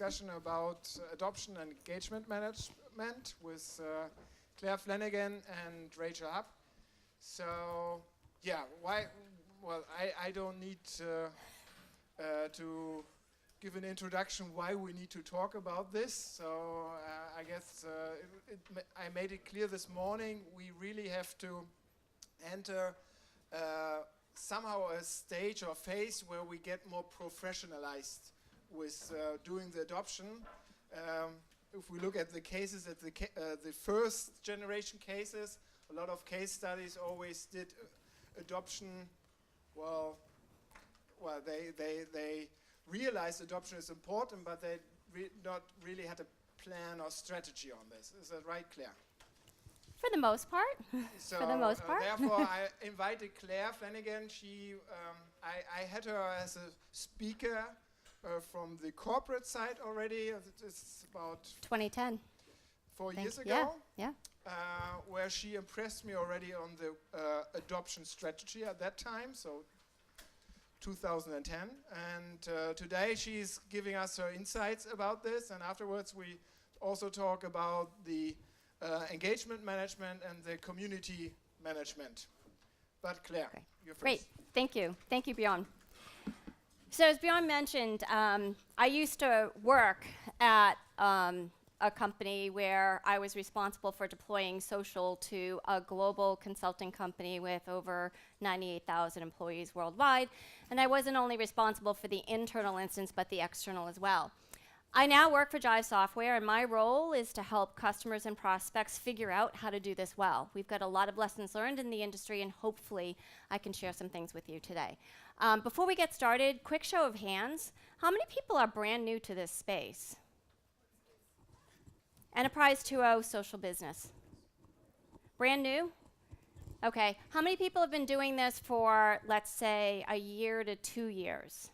discussion about adoption and engagement management with Claire Flanagan and Rachel Hupp. So, yeah, why? Well, I don't need to give an introduction why we need to talk about this. So I guess I made it clear this morning. We really have to enter somehow a stage or phase where we get more professionalized with doing the adoption. If we look at the cases, at the first generation cases, a lot of case studies always did adoption. Well, they realized adoption is important, but they not really had a plan or strategy on this. Is that right, Claire? For the most part. So, for the most part. Therefore, I invited Claire Flanagan. I had her as a speaker from the corporate side already. It's about 2010. 4 years ago. Yeah. Where she impressed me already on the adoption strategy at that time. So 2010, and today she's giving us her insights about this, and afterwards we also talk about the engagement management and the community management. But Claire, you're first. Great, thank you, Bjorn. So as Bjorn mentioned, I used to work at a company where I was responsible for deploying social to a global consulting company with over 98,000 employees worldwide. And I wasn't only responsible for the internal instance, but the external as well. I now work for Jive Software, and my role is to help customers and prospects figure out how to do this well. We've got a lot of lessons learned in the industry, and hopefully I can share some things with you today. Before we get started, quick show of hands. How many people are brand new to this space? Enterprise 2.0 social business. Brand new? Okay. How many people have been doing this for, let's say, a year to 2 years?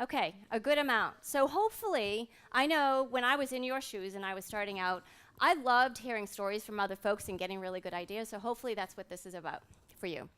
Okay, a good amount. So hopefully, I know when I was in your shoes and I was starting out, I loved hearing stories from other folks and getting really good ideas, so hopefully that's what this is about for you.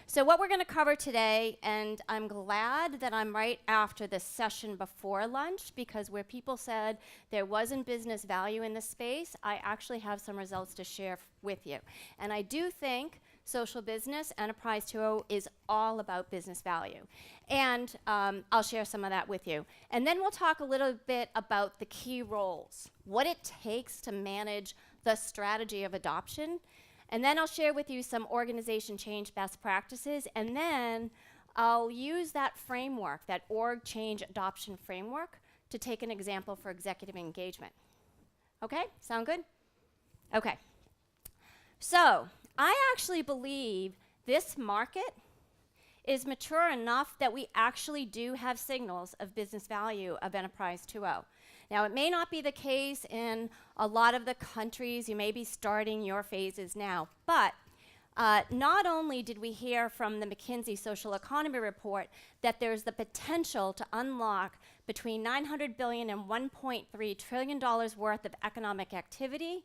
So what we're going to cover today, and I'm glad that I'm right after the session before lunch, because where people said there wasn't business value in this space, I actually have some results to share with you. And I do think social business, Enterprise 2.0, is all about business value. And I'll share some of that with you. And then we'll talk a little bit about the key roles, what it takes to manage the strategy of adoption. And then I'll share with you some organization change best practices, and then I'll use that framework, that org change adoption framework, to take an example for executive engagement. Okay, sound good? Okay. So, I actually believe this market is mature enough that we actually do have signals of business value of Enterprise 2.0. Now, it may not be the case in a lot of the countries. You may be starting your phases now. But not only did we hear from the McKinsey Social Economy Report that there's the potential to unlock between $900 billion and $1.3 trillion worth of economic activity,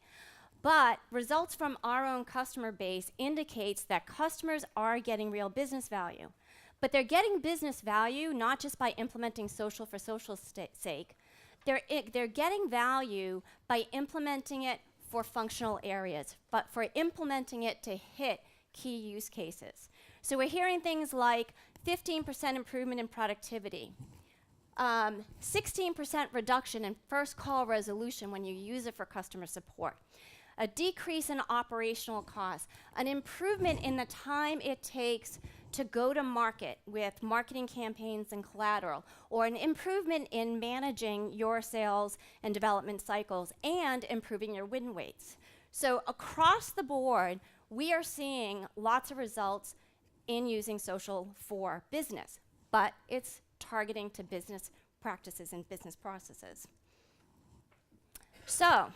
but results from our own customer base indicates that customers are getting real business value. But they're getting business value not just by implementing social for social's sake. They're getting value by implementing it for functional areas, but for implementing it to hit key use cases. So we're hearing things like 15% improvement in productivity, 16% reduction in first call resolution when you use it for customer support, a decrease in operational costs, an improvement in the time it takes to go to market with marketing campaigns and collateral, or an improvement in managing your sales and development cycles, and improving your win rates. So across the board, we are seeing lots of results in using social for business, but it's targeting to business practices and business processes. So,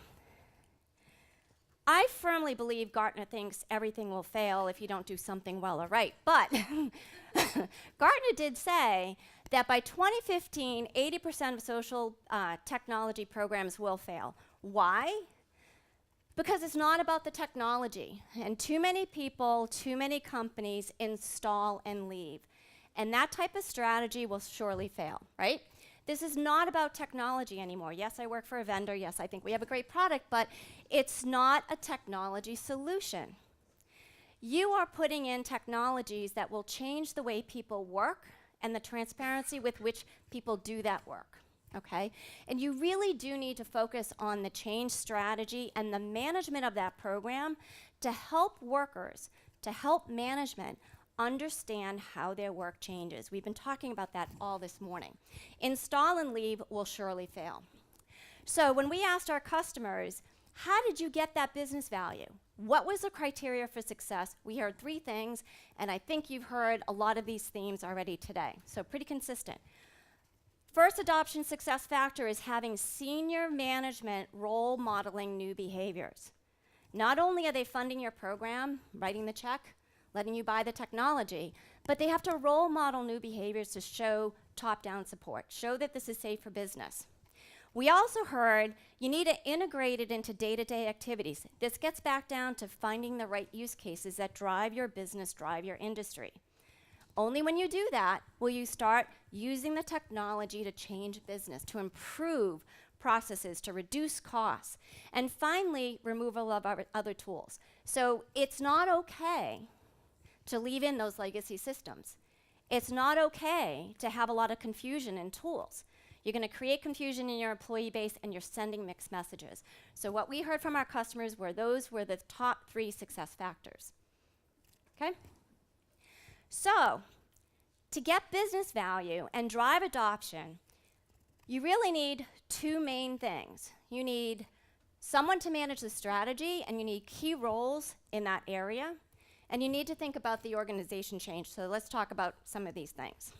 I firmly believe Gartner thinks everything will fail if you don't do something well or right. But Gartner did say that by 2015, 80% of social technology programs will fail. Why? Because it's not about the technology. And too many people, too many companies install and leave. And that type of strategy will surely fail, right? This is not about technology anymore. Yes, I work for a vendor. Yes, I think we have a great product, but it's not a technology solution. You are putting in technologies that will change the way people work and the transparency with which people do that work, okay? And you really do need to focus on the change strategy and the management of that program to help workers, to help management understand how their work changes. We've been talking about that all this morning. Install and leave will surely fail. So when we asked our customers, how did you get that business value? What was the criteria for success? We heard 3 things, and I think you've heard a lot of these themes already today, so pretty consistent. First adoption success factor is having senior management role modeling new behaviors. Not only are they funding your program, writing the check, letting you buy the technology, but they have to role model new behaviors to show top-down support, show that this is safe for business. We also heard you need to integrate it into day-to-day activities. This gets back down to finding the right use cases that drive your business, drive your industry. Only when you do that will you start using the technology to change business, to improve processes, to reduce costs, and finally, removal of other tools. So it's not okay to leave in those legacy systems. It's not okay to have a lot of confusion in tools. You're going to create confusion in your employee base, and you're sending mixed messages. So what we heard from our customers were those were the top 3 success factors. Okay? So to get business value and drive adoption, you really need 2 main things. You need someone to manage the strategy, and you need key roles in that area. And you need to think about the organization change. So let's talk about some of these things.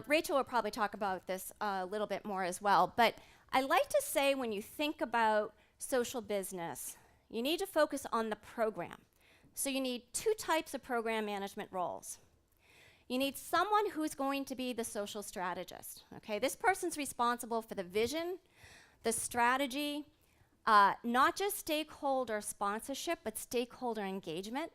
Rachel will probably talk about this a little bit more as well. But I like to say when you think about social business, you need to focus on the program. So you need 2 types of program management roles. You need someone who's going to be the social strategist. Okay, this person's responsible for the vision, the strategy, not just stakeholder sponsorship, but stakeholder engagement.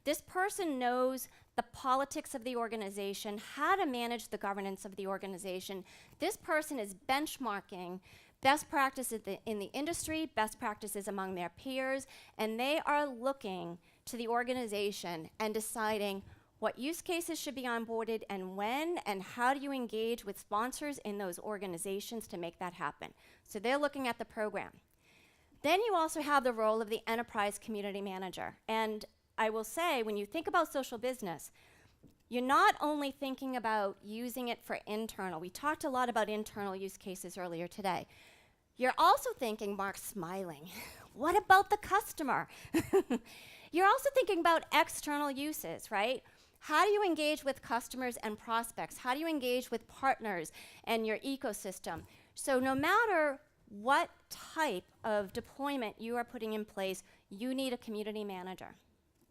This person knows the politics of the organization, how to manage the governance of the organization. This person is benchmarking best practices in the industry, best practices among their peers, and they are looking to the organization and deciding what use cases should be onboarded and when, and how do you engage with sponsors in those organizations to make that happen. So they're looking at the program. Then you also have the role of the enterprise community manager. And I will say, when you think about social business, you're not only thinking about using it for internal. We talked a lot about internal use cases earlier today. You're also thinking, Mark's smiling, what about the customer? You're also thinking about external uses, right? How do you engage with customers and prospects? How do you engage with partners and your ecosystem? So no matter what type of deployment you are putting in place, you need a community manager.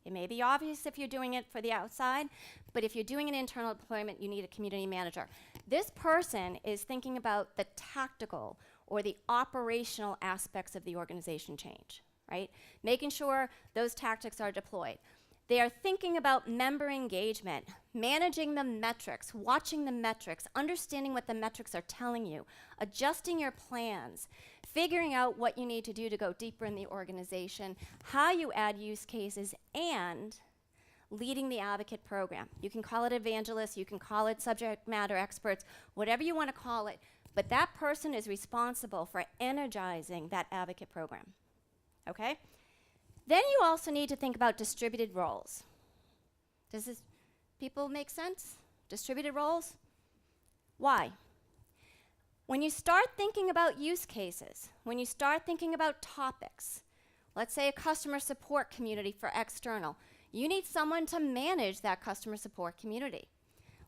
It may be obvious if you're doing it for the outside, but if you're doing an internal deployment, you need a community manager. This person is thinking about the tactical or the operational aspects of the organization change, right? Making sure those tactics are deployed. They are thinking about member engagement, managing the metrics, watching the metrics, understanding what the metrics are telling you, adjusting your plans, figuring out what you need to do to go deeper in the organization, how you add use cases, and leading the advocate program. You can call it evangelists, you can call it subject matter experts, whatever you want to call it, but that person is responsible for energizing that advocate program, okay? Then you also need to think about distributed roles. Does this people make sense? Distributed roles? Why? When you start thinking about use cases, when you start thinking about topics, let's say a customer support community for external, you need someone to manage that customer support community.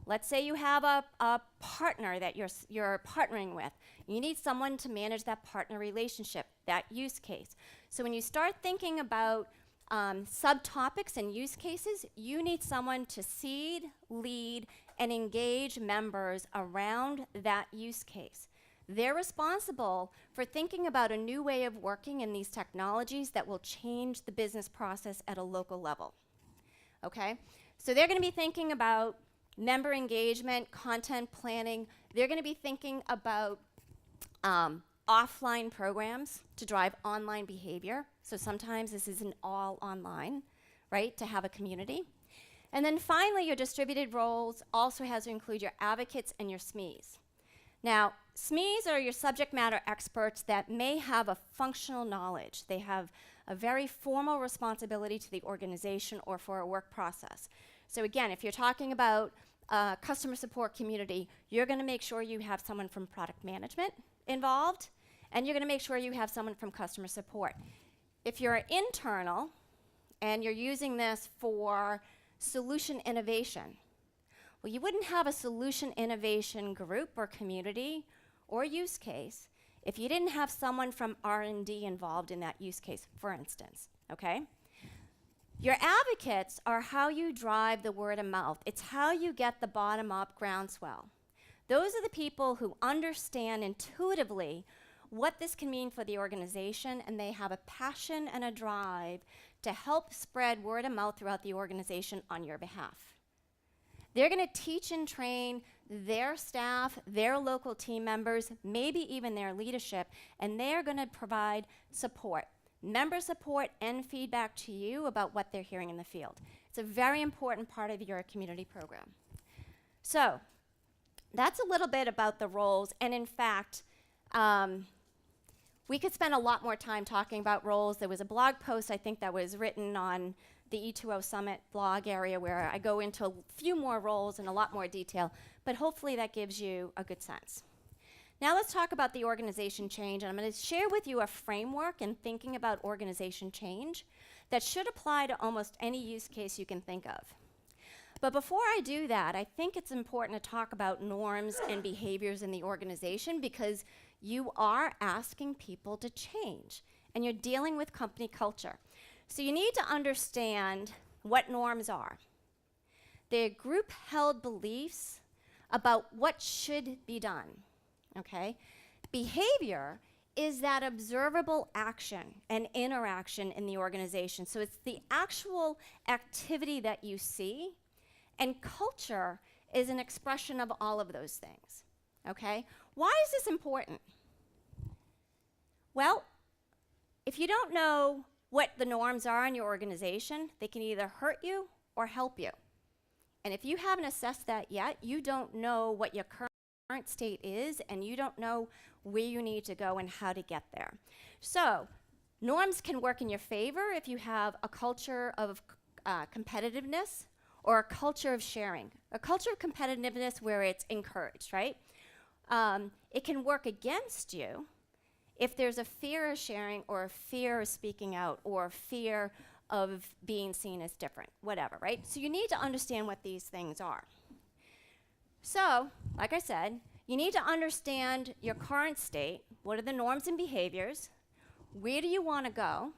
Let's say you have a partner that you're partnering with. You need someone to manage that partner relationship, that use case. So when you start thinking about subtopics and use cases, you need someone to seed, lead, and engage members around that use case. They're responsible for thinking about a new way of working in these technologies that will change the business process at a local level. Okay? So they're going to be thinking about member engagement, content planning. They're going to be thinking about offline programs to drive online behavior. So sometimes this isn't all online, right, to have a community. And then finally, your distributed roles also has to include your advocates and your SMEs. Now, SMEs are your subject matter experts that may have a functional knowledge. They have a very formal responsibility to the organization or for a work process. So again, if you're talking about customer support community, you're going to make sure you have someone from product management involved, and you're going to make sure you have someone from customer support. If you're internal and you're using this for solution innovation, well, you wouldn't have a solution innovation group or community or use case if you didn't have someone from R&D involved in that use case, for instance, okay? Your advocates are how you drive the word of mouth. It's how you get the bottom-up groundswell. Those are the people who understand intuitively what this can mean for the organization, and they have a passion and a drive to help spread word of mouth throughout the organization on your behalf. They're going to teach and train their staff, their local team members, maybe even their leadership, and they're going to provide support, member support and feedback to you about what they're hearing in the field. It's a very important part of your community program. So that's a little bit about the roles, and in fact, we could spend a lot more time talking about roles. There was a blog post, I think, that was written on the E2O Summit blog area where I go into a few more roles in a lot more detail, but hopefully that gives you a good sense. Now let's talk about the organization change, and I'm going to share with you a framework in thinking about organization change that should apply to almost any use case you can think of. But before I do that, I think it's important to talk about norms and behaviors in the organization, because you are asking people to change, and you're dealing with company culture. So you need to understand what norms are. They're group-held beliefs about what should be done, okay? Behavior is that observable action and interaction in the organization. So it's the actual activity that you see, and culture is an expression of all of those things, okay? Why is this important? Well, if you don't know what the norms are in your organization, they can either hurt you or help you. And if you haven't assessed that yet, you don't know what your current state is, and you don't know where you need to go and how to get there. So norms can work in your favor if you have a culture of competitiveness or a culture of sharing, a culture of competitiveness where it's encouraged, right? It can work against you if there's a fear of sharing or a fear of speaking out or a fear of being seen as different, whatever, right? So you need to understand what these things are. So, like I said, you need to understand your current state. What are the norms and behaviors? Where do you want to go?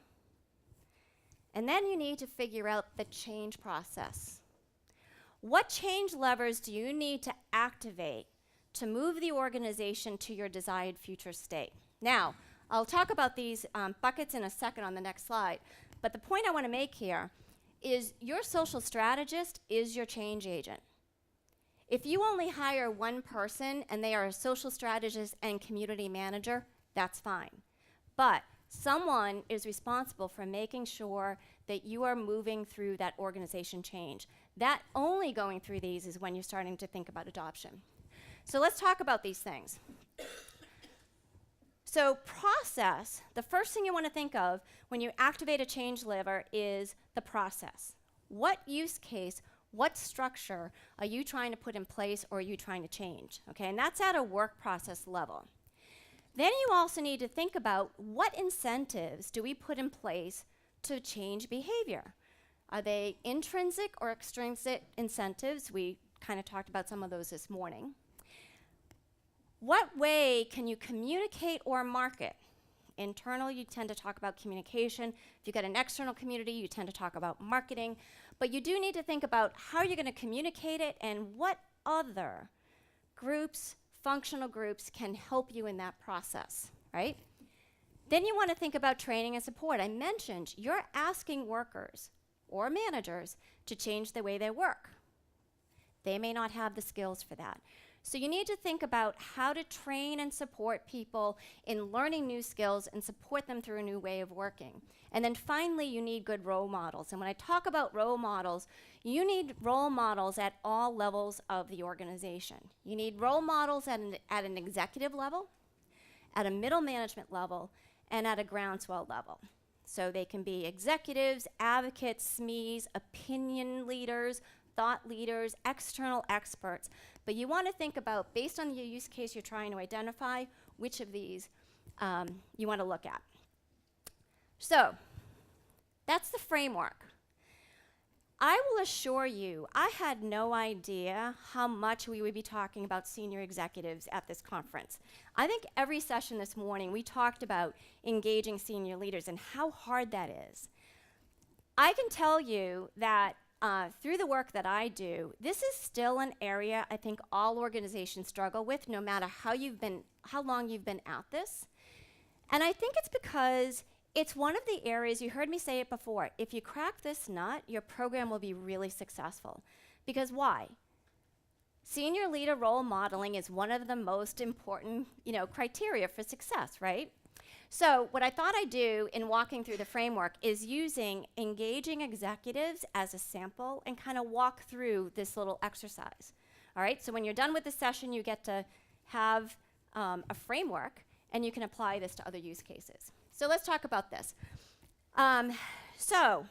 And then you need to figure out the change process. What change levers do you need to activate to move the organization to your desired future state? Now, I'll talk about these buckets in a second on the next slide, but the point I want to make here is your social strategist is your change agent. If you only hire one person and they are a social strategist and community manager, that's fine. But someone is responsible for making sure that you are moving through that organization change. That only going through these is when you're starting to think about adoption. So let's talk about these things. So process, the first thing you want to think of when you activate a change lever is the process. What use case, what structure are you trying to put in place or are you trying to change? Okay, and that's at a work process level. Then you also need to think about what incentives do we put in place to change behavior? Are they intrinsic or extrinsic incentives? We kind of talked about some of those this morning. What way can you communicate or market? Internal, you tend to talk about communication. If you've got an external community, you tend to talk about marketing. But you do need to think about how you're going to communicate it and what other groups, functional groups, can help you in that process, right? Then you want to think about training and support. I mentioned you're asking workers or managers to change the way they work. They may not have the skills for that. So you need to think about how to train and support people in learning new skills and support them through a new way of working. And then finally, you need good role models. And when I talk about role models, you need role models at all levels of the organization. You need role models at an executive level, at a middle management level, and at a groundswell level. So they can be executives, advocates, SMEs, opinion leaders, thought leaders, external experts. But you want to think about, based on the use case you're trying to identify, which of these you want to look at. So that's the framework. I will assure you, I had no idea how much we would be talking about senior executives at this conference. I think every session this morning we talked about engaging senior leaders and how hard that is. I can tell you that through the work that I do, this is still an area I think all organizations struggle with, no matter how long you've been at this. And I think it's because it's one of the areas, you heard me say it before, if you crack this nut, your program will be really successful. Because why? Senior leader role modeling is one of the most important, criteria for success, right? So what I thought I'd do in walking through the framework is using engaging executives as a sample and kind of walk through this little exercise. All right, so when you're done with the session, you get to have a framework and you can apply this to other use cases. So let's talk about this. So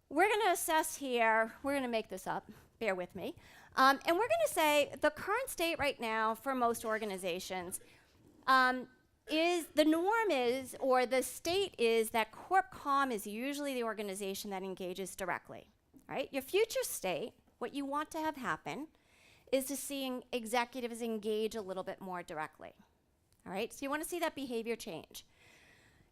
we're going to assess here, we're going to make this up, bear with me, and we're going to say the current state right now for most organizations is the norm is, or the state is, that Corp Comm is usually the organization that engages directly, right? Your future state, what you want to have happen, is to see executives engage a little bit more directly, all right? So you want to see that behavior change.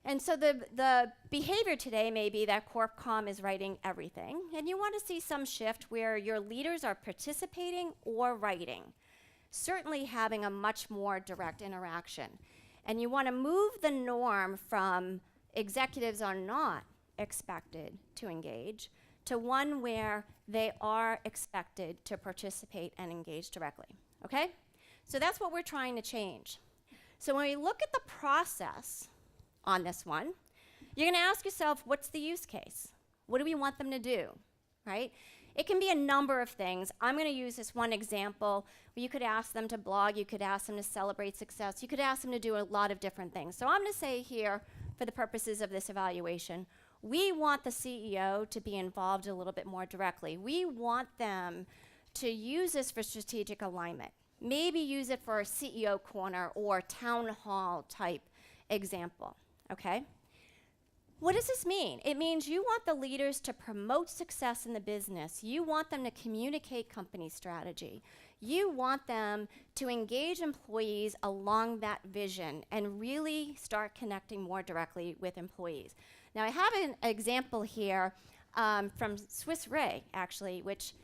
And so the behavior today may be that Corp Comm is writing everything, and you want to see some shift where your leaders are participating or writing, certainly having a much more direct interaction. And you want to move the norm from executives are not expected to engage to one where they are expected to participate and engage directly, okay? So that's what we're trying to change. So when we look at the process on this one, you're going to ask yourself, what's the use case? What do we want them to do, right? It can be a number of things. I'm going to use this one example where you could ask them to blog, you could ask them to celebrate success, you could ask them to do a lot of different things. So I'm going to say here, for the purposes of this evaluation, we want the CEO to be involved a little bit more directly. We want them to use this for strategic alignment. Maybe use it for a CEO corner or town hall type example, okay? What does this mean? It means you want the leaders to promote success in the business. You want them to communicate company strategy. You want them to engage employees along that vision and really start connecting more directly with employees. Now, I have an example here from Swiss Re, actually, which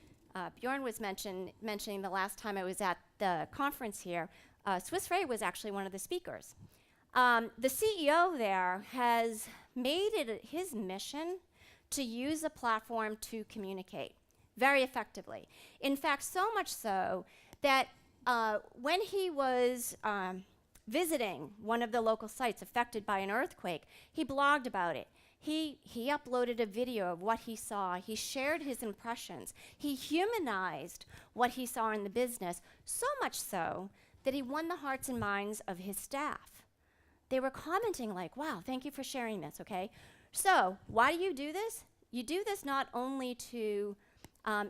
Bjorn was mentioning the last time I was at the conference here. Swiss Re was actually one of the speakers. The CEO there has made it his mission to use the platform to communicate very effectively. In fact, so much so that when he was visiting one of the local sites affected by an earthquake, he blogged about it. He uploaded a video of what he saw. He shared his impressions. He humanized what he saw in the business, so much so that he won the hearts and minds of his staff. They were commenting like, wow, thank you for sharing this, okay? So why do you do this? You do this not only to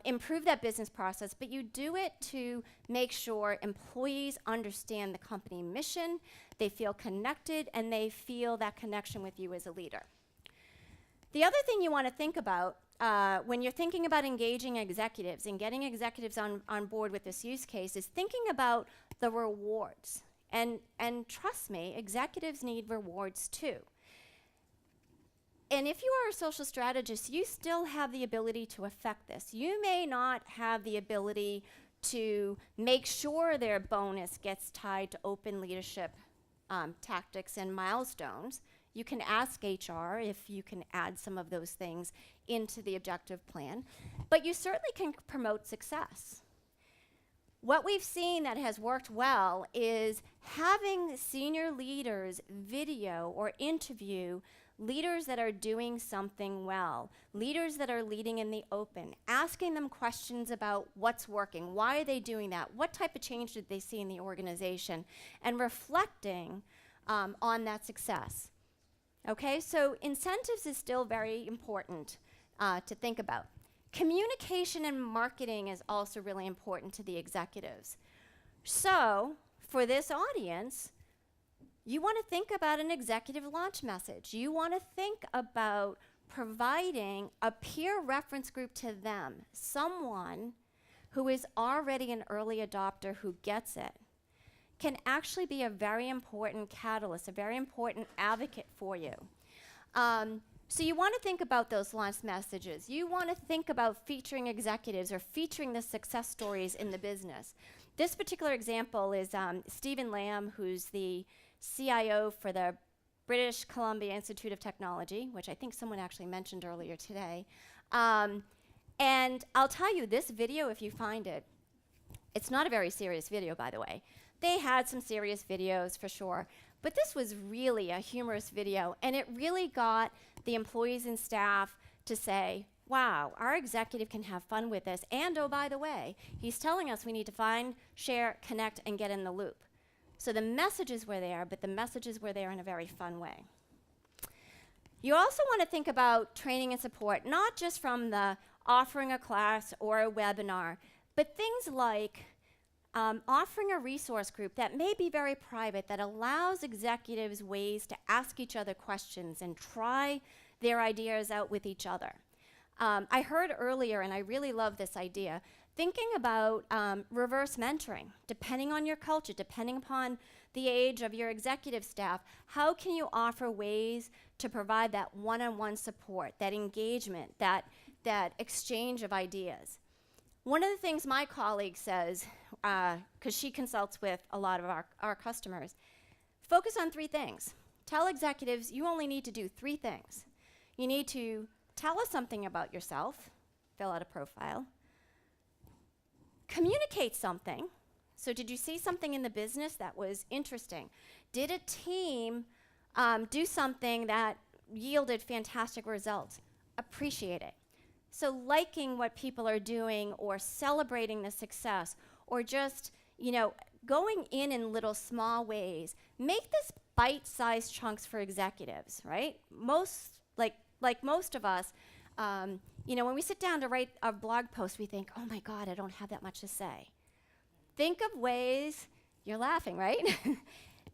improve that business process, but you do it to make sure employees understand the company mission, they feel connected, and they feel that connection with you as a leader. The other thing you want to think about when you're thinking about engaging executives and getting executives on board with this use case is thinking about the rewards. And trust me, executives need rewards too. And if you are a social strategist, you still have the ability to affect this. You may not have the ability to make sure their bonus gets tied to open leadership tactics and milestones. You can ask HR if you can add some of those things into the objective plan, but you certainly can promote success. What we've seen that has worked well is having senior leaders video or interview leaders that are doing something well, leaders that are leading in the open, asking them questions about what's working, why are they doing that, what type of change did they see in the organization, and reflecting on that success. Okay, so incentives is still very important to think about. Communication and marketing is also really important to the executives. So, for this audience, you want to think about an executive launch message. You want to think about providing a peer reference group to them, someone who is already an early adopter who gets it, can actually be a very important catalyst, a very important advocate for you. So you want to think about those launch messages. You want to think about featuring executives or featuring the success stories in the business. This particular example is Stephen Lamb, who's the CIO for the British Columbia Institute of Technology, which I think someone actually mentioned earlier today. And I'll tell you, this video, if you find it, it's not a very serious video, by the way. They had some serious videos for sure, but this was really a humorous video, and it really got the employees and staff to say, wow, our executive can have fun with this, and oh, by the way, he's telling us we need to find, share, connect, and get in the loop. So the messages were there, but the messages were there in a very fun way. You also want to think about training and support, not just from the offering a class or a webinar, but things like offering a resource group that may be very private, that allows executives ways to ask each other questions and try their ideas out with each other. I heard earlier, and I really love this idea, thinking about reverse mentoring, depending on your culture, depending upon the age of your executive staff, how can you offer ways to provide that one-on-one support, that engagement, that exchange of ideas? One of the things my colleague says, because she consults with a lot of our customers, focus on 3 things. Tell executives you only need to do 3 things. You need to tell us something about yourself, fill out a profile, communicate something. So did you see something in the business that was interesting? Did a team do something that yielded fantastic results? Appreciate it. So liking what people are doing or celebrating the success or just, going in little small ways. Make this bite-sized chunks for executives, right? Like most of us, when we sit down to write a blog post, we think, oh my God, I don't have that much to say. Think of ways, you're laughing, right?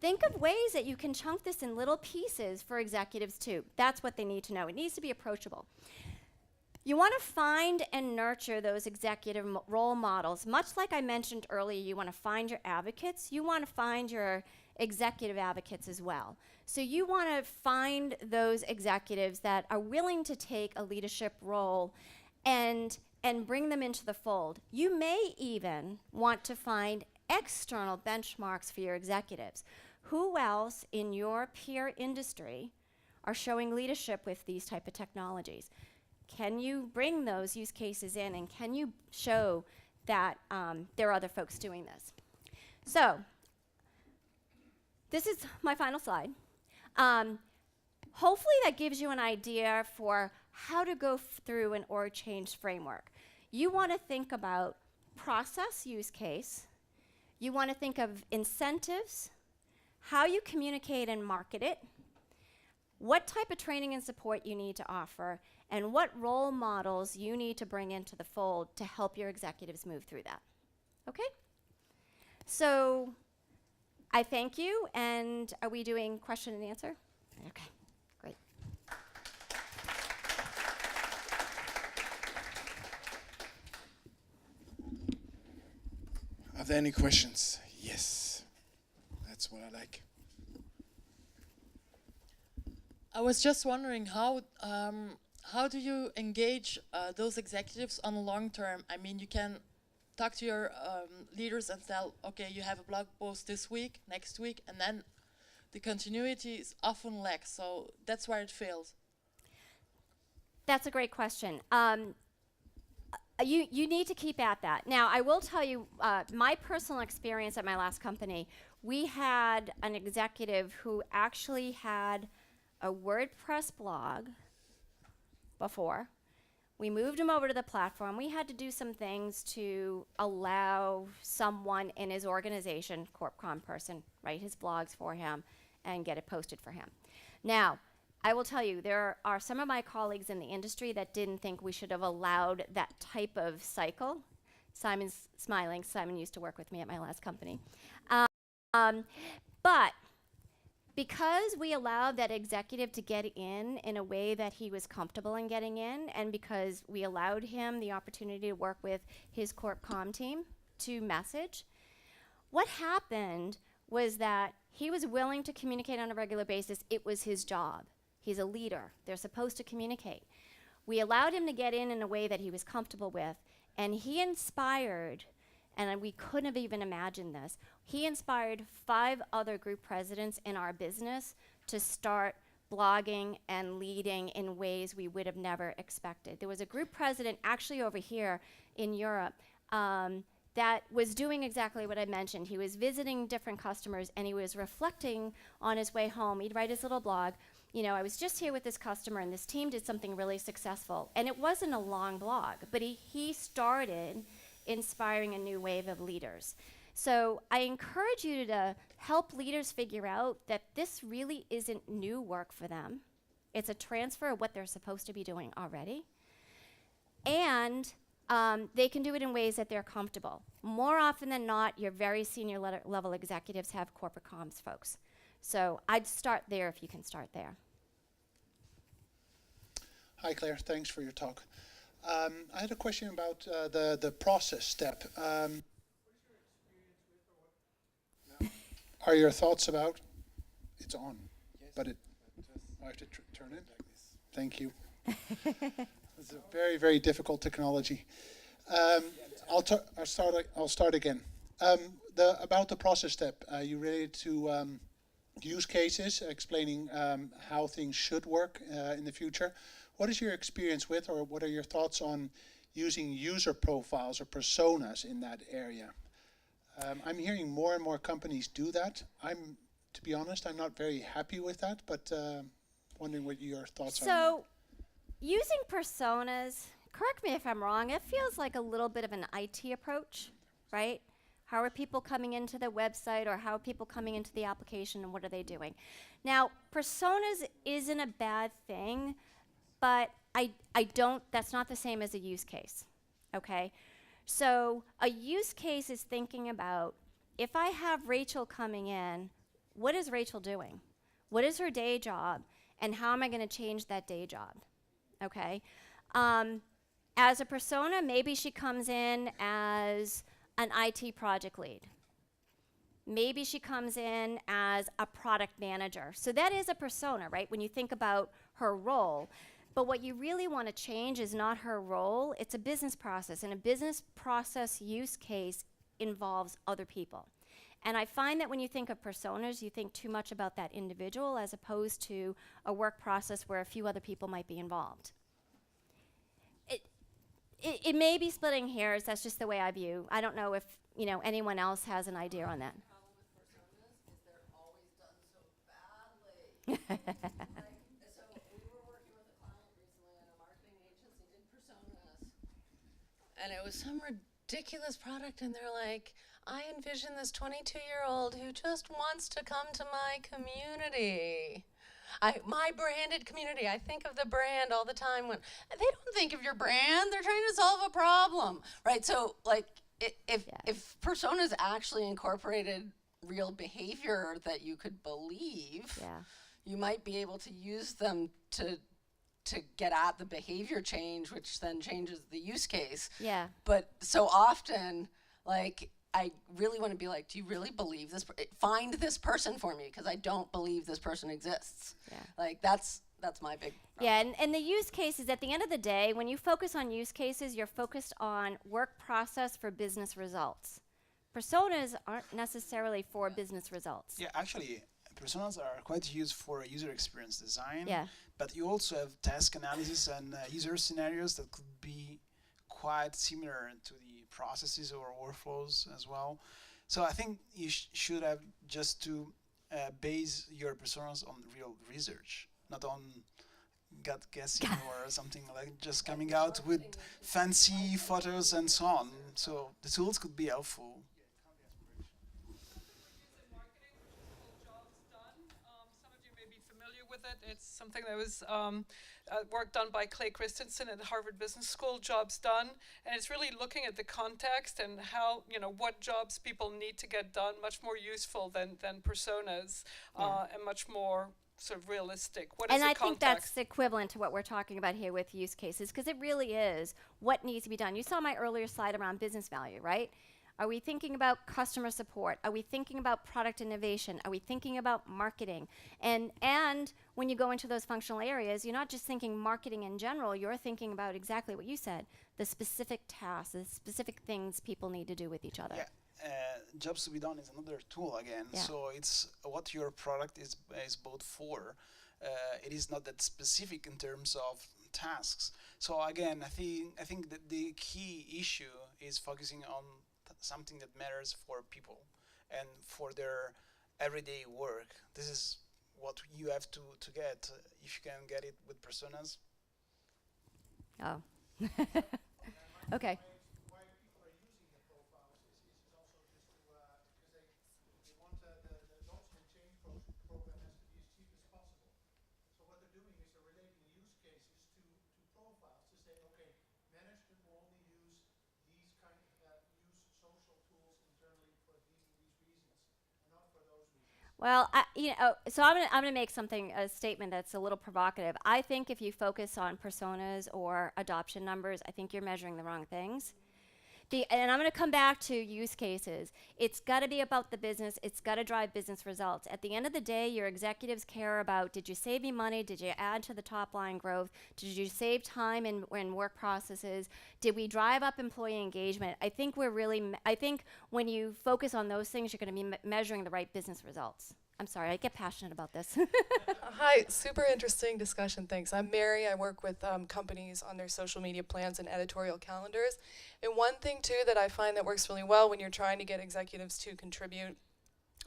Think of ways that you can chunk this in little pieces for executives too. That's what they need to know. It needs to be approachable. You want to find and nurture those executive role models. Much like I mentioned earlier, you want to find your advocates. You want to find your executive advocates as well. So you want to find those executives that are willing to take a leadership role and bring them into the fold. You may even want to find external benchmarks for your executives. Who else in your peer industry are showing leadership with these type of technologies? Can you bring those use cases in, and can you show that there are other folks doing this? So this is my final slide. Hopefully that gives you an idea for how to go through an org change framework. You want to think about process use case. You want to think of incentives, how you communicate and market it, what type of training and support you need to offer, and what role models you need to bring into the fold to help your executives move through that. Okay? So I thank you, and are we doing question and answer? Okay, great. Are there any questions? Yes, that's what I like. I was just wondering how do you engage those executives on the long term? I mean, you can talk to your leaders and tell, okay, you have a blog post this week, next week, and then the continuity is often lacks. So that's where it fails. That's a great question. You need to keep at that. Now, I will tell you, my personal experience at my last company, we had an executive who actually had a WordPress blog before. We moved him over to the platform. We had to do some things to allow someone in his organization, CorpCom person, write his blogs for him and get it posted for him. Now, I will tell you, there are some of my colleagues in the industry that didn't think we should have allowed that type of cycle. Simon's smiling. Simon used to work with me at my last company. But because we allowed that executive to get in a way that he was comfortable in getting in, and because we allowed him the opportunity to work with his CorpCom team to message, what happened was that he was willing to communicate on a regular basis. It was his job. He's a leader. They're supposed to communicate. We allowed him to get in a way that he was comfortable with, and he inspired, and we couldn't have even imagined this, he inspired 5 other group presidents in our business to start blogging and leading in ways we would have never expected. There was a group president actually over here in Europe that was doing exactly what I mentioned. He was visiting different customers, and he was reflecting on his way home. He'd write his little blog. You know, I was just here with this customer, and this team did something really successful. And it wasn't a long blog, but he started inspiring a new wave of leaders. So I encourage you to help leaders figure out that this really isn't new work for them. It's a transfer of what they're supposed to be doing already. And they can do it in ways that they're comfortable. More often than not, your very senior level executives have corporate comms folks. So I'd start there if you can start there. Hi, Claire. Thanks for your talk. I had a question about the process step. Are your thoughts about? It's on, yes, but I have to turn it. Thank you. It's a very, very difficult technology. I'll start again. About the process step, you related to use cases, explaining how things should work in the future. What is your experience with, or what are your thoughts on using user profiles or personas in that area? I'm hearing more and more companies do that. To be honest, I'm not very happy with that, but wondering what your thoughts are. So, using personas, correct me if I'm wrong, it feels like a little bit of an IT approach, right? How are people coming into the website, or how are people coming into the application, and what are they doing? Now, personas isn't a bad thing, but that's not the same as a use case, okay? So a use case is thinking about, if I have Rachel coming in, what is Rachel doing? What is her day job? And how am I going to change that day job? Okay. As a persona, maybe she comes in as an IT project lead. Maybe she comes in as a product manager. So that is a persona, right? When you think about her role. But what you really want to change is not her role, it's a business process. And a business process use case involves other people. And I find that when you think of personas, you think too much about that individual as opposed to a work process where a few other people might be involved. It may be splitting hairs, that's just the way I view. I don't know if anyone else has an idea on that. The problem with personas is they're always done so badly. And it was some ridiculous product, and they're like, I envision this 22-year-old who just wants to come to my community. My branded community. I think of the brand all the time when they don't think of your brand. They're trying to solve a problem, right? So, like, if personas actually incorporated real behavior that you could believe, you might be able to use them to get at the behavior change, which then changes the use case. Yeah. But so often, like, I really want to be like, do you really believe this? Find this person for me, because I don't believe this person exists. Yeah. Like, that's my big problem. Yeah, and the use cases, at the end of the day, when you focus on use cases, you're focused on work process for business results. Personas aren't necessarily for business results. Yeah, actually, personas are quite used for user experience design. Yeah. But you also have task analysis and user scenarios that could be quite similar to the processes or workflows as well. So I think you should have just to base your personas on real research, not on gut guessing or something like just coming out with fancy photos and so on. So the tools could be helpful. Some of you may be familiar with it. It's something that was work done by Clay Christensen at Harvard Business School, Jobs Done. And it's really looking at the context and how, what jobs people need to get done, much more useful than personas, and much more sort of realistic. What is And the I think context? that's equivalent to what we're talking about here with use cases, because it really is what needs to be done. You saw my earlier slide around business value, right? Are we thinking about customer support? Are we thinking about product innovation? Are we thinking about marketing? And when you go into those functional areas, you're not just thinking marketing in general, you're thinking about exactly what you said, the specific tasks, the specific things people need to do with each other. Yeah. Jobs to be done is another tool again. Yeah. So it's what your product is built for. It is not that specific in terms of tasks. So again, I think that the key issue is focusing on something that matters for people and for their everyday work. This is what you have to get. If you can get it with personas. Oh. Okay. Why people are using the profiles is also just to, because they want the adoption and change program has to be as cheap as possible. So what they're doing is they're relating use cases to profiles to say, okay, management will only use these use social tools internally for these reasons, and not for those reasons. Well, so I'm gonna make a statement that's a little provocative. I think if you focus on personas or adoption numbers, I think you're measuring the wrong things. And I'm going to come back to use cases. It's got to be about the business. It's got to drive business results. At the end of the day, your executives care about, did you save me money? Did you add to the top line growth? Did you save time in work processes? Did we drive up employee engagement? I think I think when you focus on those things, you're going to be measuring the right business results. I'm sorry, I get passionate about this. Hi, super interesting discussion, thanks. I'm Mary, I work with companies on their social media plans and editorial calendars. And one thing too that I find that works really well when you're trying to get executives to contribute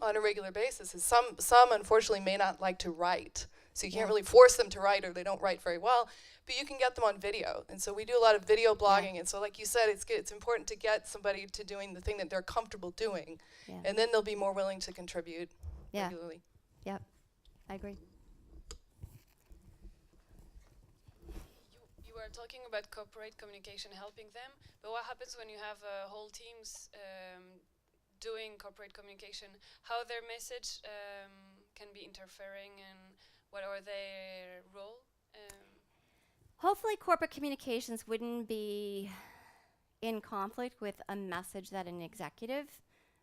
on a regular basis is some unfortunately may not like to write. So you can't really force them to write, or they don't write very well, but you can get them on video. And so we do a lot of video blogging, and so like you said, it's important to get somebody to doing the thing that they're comfortable doing, and then they'll be more willing to contribute regularly. Yep, I agree. You were talking about corporate communication helping them, but what happens when you have whole teams doing corporate communication? How their message can be interfering, and what are their role? Hopefully corporate communications wouldn't be in conflict with a message that an executive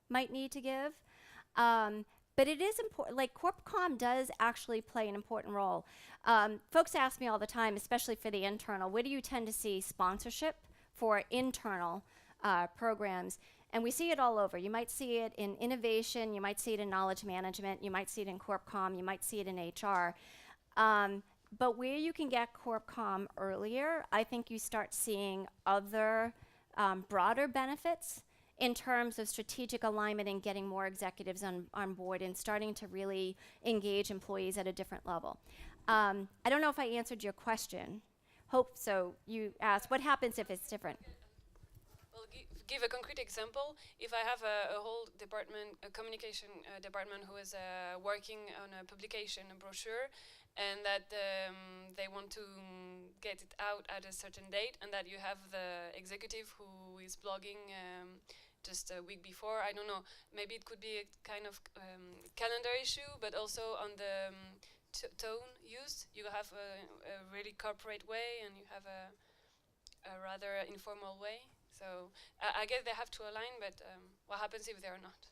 might need to give. But it is important, like CorpCom does actually play an important role. Folks ask me all the time, especially for the internal, where do you tend to see sponsorship for internal programs? And we see it all over. You might see it in innovation, you might see it in knowledge management, you might see it in CorpCom, you might see it in HR. But where you can get CorpCom earlier, I think you start seeing other broader benefits in terms of strategic alignment and getting more executives on board and starting to really engage employees at a different level. I don't know if I answered your question. Hope so. You asked, what happens if it's different? Well, give a concrete example. If I have a whole department, a communication department who is working on a publication, a brochure, and that they want to get it out at a certain date, and that you have the executive who is blogging just a week before, I don't know, maybe it could be a kind of calendar issue, but also on the tone used. You have a really corporate way, and you have a rather informal way. So I guess they have to align, but what happens if they're not?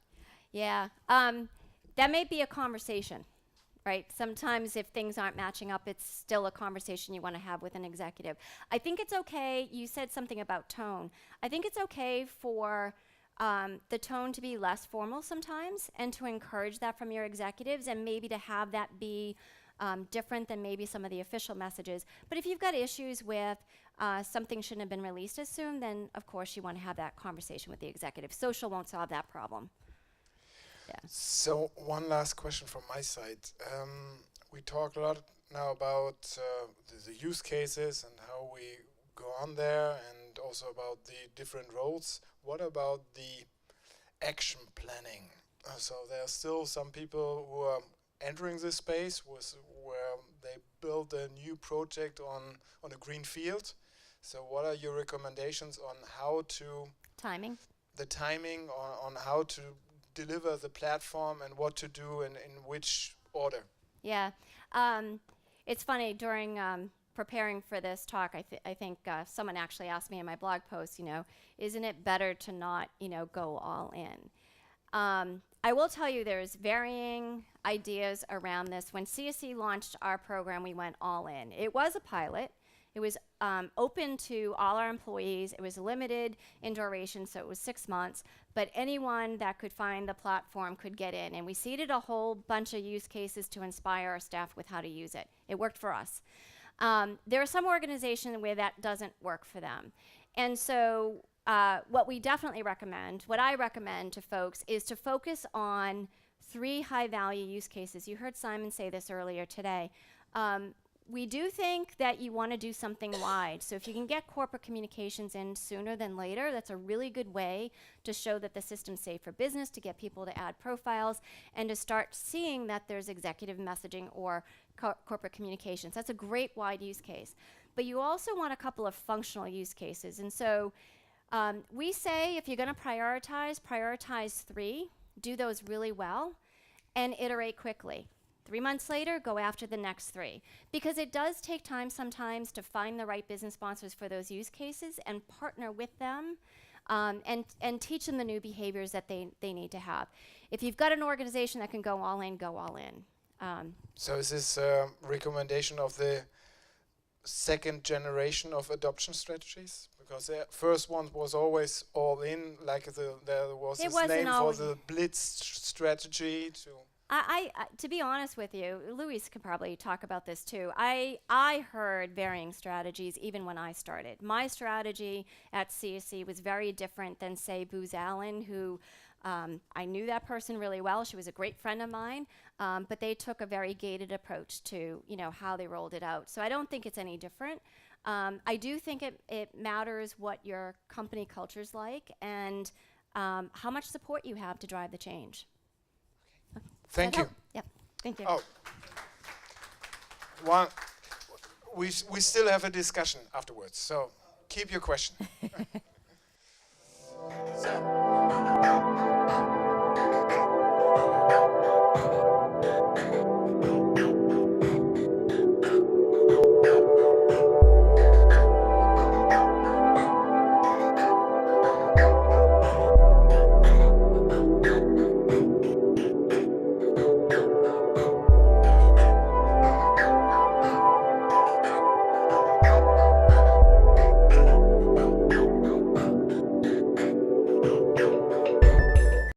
Yeah, that may be a conversation, right? Sometimes if things aren't matching up, it's still a conversation you want to have with an executive. I think it's okay, you said something about tone. I think it's okay for the tone to be less formal sometimes, and to encourage that from your executives, and maybe to have that be different than maybe some of the official messages. But if you've got issues with something shouldn't have been released as soon, then of course you want to have that conversation with the executive. Social won't solve that problem. So one last question from my side. We talked a lot now about the use cases and how we go on there, and also about the different roles. What about the action planning? So there are still some people who are entering this space where they build a new project on a green field. So what are your recommendations on how to Timing. the timing on how to deliver the platform and what to do and in which order? Yeah. It's funny, during preparing for this talk, I think someone actually asked me in my blog post, isn't it better to not, go all in? I will tell you there's varying ideas around this. When CSE launched our program, we went all in. It was a pilot. It was open to all our employees. It was limited in duration, so it was 6 months. But anyone that could find the platform could get in. And we seeded a whole bunch of use cases to inspire our staff with how to use it. It worked for us. There are some organizations where that doesn't work for them. And so what I recommend to folks is to focus on 3 high-value use cases. You heard Simon say this earlier today. We do think that you want to do something wide. So if you can get corporate communications in sooner than later, that's a really good way to show that the system's safe for business, to get people to add profiles, and to start seeing that there's executive messaging or corporate communications. That's a great wide use case. But you also want a couple of functional use cases. And so we say if you're going to prioritize 3, do those really well, and iterate quickly. 3 months later, go after the next 3. Because it does take time sometimes to find the right business sponsors for those use cases and partner with them and teach them the new behaviors that they need to have. If you've got an organization that can go all in, go all in. So is this a recommendation of the second generation of adoption strategies? Because the first one was always all in, like there was this name for the blitz strategy to be honest with you, Luis could probably talk about this too. I heard varying strategies even when I started. My strategy at CSE was very different than, say, Booz Allen, who I knew that person really well. She was a great friend of mine, but they took a very gated approach to how they rolled it out. So I don't think it's any different. I do think it matters what your company culture's like and how much support you have to drive the change. Thank you. Yep. Thank you. Oh, we still have a discussion afterwards, so keep your question.